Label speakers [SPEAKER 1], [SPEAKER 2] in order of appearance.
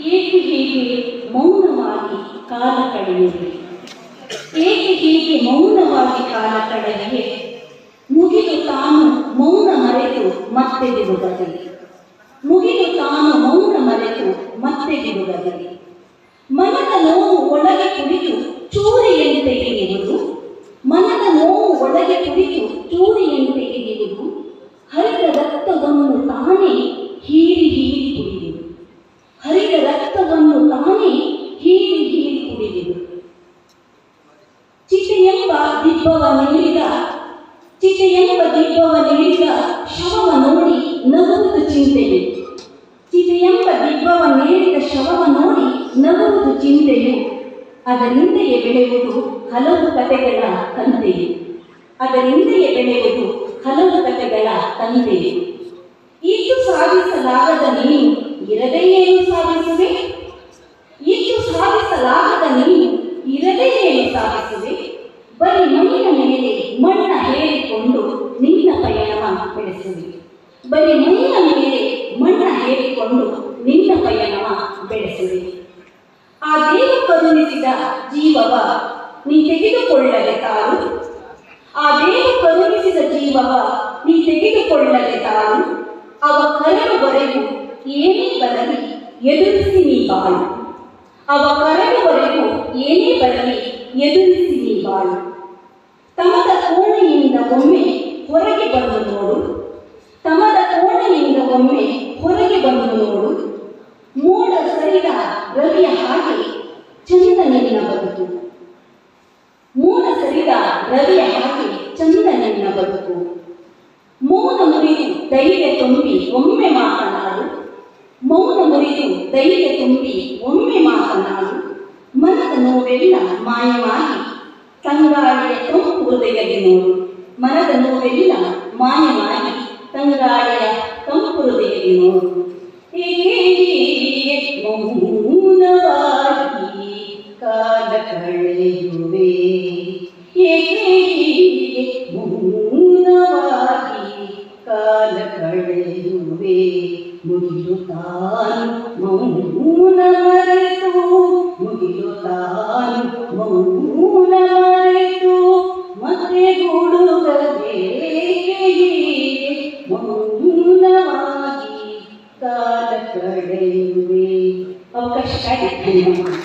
[SPEAKER 1] ಏಕೆ ಹೀಗೆ ಮೌನವಾಗಿ ಕಾಲ ಕಳೆಯುವೆ? ಏಕೆ ಹೀಗೆ ಮೌನವಾಗಿ ಕಾಲ ಕಳೆಯುವೆ? ಮುಗಿದು ತಾನು ಮೌನ ಮರೆತು ಮತ್ತೆ ಬಿಡುಗಡೆ. ಮುಗಿದು ತಾನು ಮೌನ ಮರೆತು ಮತ್ತೆ ಬಿಡುಗಡೆ. ಮನದ ನೋವು ಒಳಗೆ ಕುಳಿತು ಚೂರಿಯಂತೆ ಇರುವುದು. ಮನದ ನೋವು ಒಳಗೆ ಕುಳಿತು ಚೂರಿಯಂತೆ ಇರುವುದು. ಹರಿದ ರಕ್ತವನ್ನು ತಾನೇ ಹೀರಿ ಹೀರಿ ಕುಡಿಯುವುದು. ಹರಿದ ರಕ್ತವನ್ನು ತಾನೇ ಹೀರಿ ಹೀರಿ ಕುಡಿಯುವುದು. ಚಿತೆಯೆಂಬ ದಿಬ್ಬವ ನೀಡಿದ ಶವವ ನೋಡಿ ನಗುವುದು ಚಿಂತೆಯು. ಚಿತೆಯೆಂಬ ದಿಬ್ಬವ ನೀಡಿದ ಶವವ ನೋಡಿ ನಗುವುದು ಚಿಂತೆಯು. ಅದರಿಂದಲೇ ಬೆಳೆಯುವುದು ಹಲವು ಕಥೆಗಳ ತಂದೆಯು. ಅದರಿಂದಲೇ ಬೆಳೆಯುವುದು ಹಲವು ಕಥೆಗಳ ತಂದೆಯು. ಇದ್ದು ಸಾಧಿಸಲಾಗದ ನೀನು ಇರದೇ ಏನು ಸಾಧಿಸುವೆ? ಇದ್ದು ಸಾಧಿಸಲಾಗದ ನೀನು ಇರದೇ ಏನು ಸಾಧಿಸುವೆ? ಬರೀ ಮಣ್ಣಿನ ಮೇಲೆ ಮಣ್ಣ ಹೇರಿಕೊಂಡು ನಿನ್ನ ಪಯಣವ ಬೆಳೆಸುವೆ. ಬರೀ ಮಣ್ಣಿನ ಮೇಲೆ ಮಣ್ಣ ಹೇರಿಕೊಂಡು ನಿನ್ನ ಪಯಣವ ಬೆಳೆಸುವೆ. ಆ ದೇವ ಕರುಣಿಸಿದ ಜೀವವ ನೀ ತೆಗೆದುಕೊಳ್ಳದೆ ತಾಳು. ಆ ದೇವ ಕರುಣಿಸಿದ ಜೀವವ ನೀ ತೆಗೆದುಕೊಳ್ಳದೆ ತಾಳು. ಅವ ಕರೆಯುವವರೆಗೂ ಏನೇ ಬರಲಿ ಎದುರಿಸಿ ನೀ ಬಾಳು. ಅವ ಕರೆಯುವವರೆಗೂ ಏನೇ ಬರಲಿ ಎದುರಿಸಿ ನೀ ಬಾಳು. ತಮದ ಕೋಣೆಯಿಂದ ಒಮ್ಮೆ ಹೊರಗೆ ಬಂದು ನೋಡು. ತಮದ ಕೋಣೆಯಿಂದ ಒಮ್ಮೆ ಹೊರಗೆ ಬಂದು ನೋಡು. ಮೋಡ ಸರಿದ ರವಿಯ ಹಾಗೆ ಚಂದ ನಿನ್ನ ಬದುಕು. ಮೋಡ ಸರಿದ ರವಿಯ ಹಾಗೆ ಚಂದ ನಿನ್ನ ಬದುಕು. ಮೌನ ಮುರಿದು ಧೈರ್ಯ ತುಂಬಿ ಒಮ್ಮೆ ಮಾತನಾಡು. ಮೌನ ಮುರಿದು ಧೈರ್ಯ ತುಂಬಿ ಒಮ್ಮೆ ಮಾತನಾಡು. ಮನದ ನೋವೆಲ್ಲ ಮಾಯವಾಗಿ ತಂಗಾಳಿಯ ತಂಪು ಹೃದಯಕ್ಕೆ ನೋಡು. ಮನದ ನೋವೆಲ್ಲ ಮಾಯವಾಗಿ ತಂಗಾಳಿಯ ತಂಪು ಹೃದಯಕ್ಕೆ ನೋಡು. ಮೌನವಾಗಿ ಕಾಲ ಕಳೆಯುವೆ. ಮೌನವಾಗಿ ಕಾಲ ಕಳೆಯುವೆ. ಮುಗಿದು ತಾನು ಮೌನ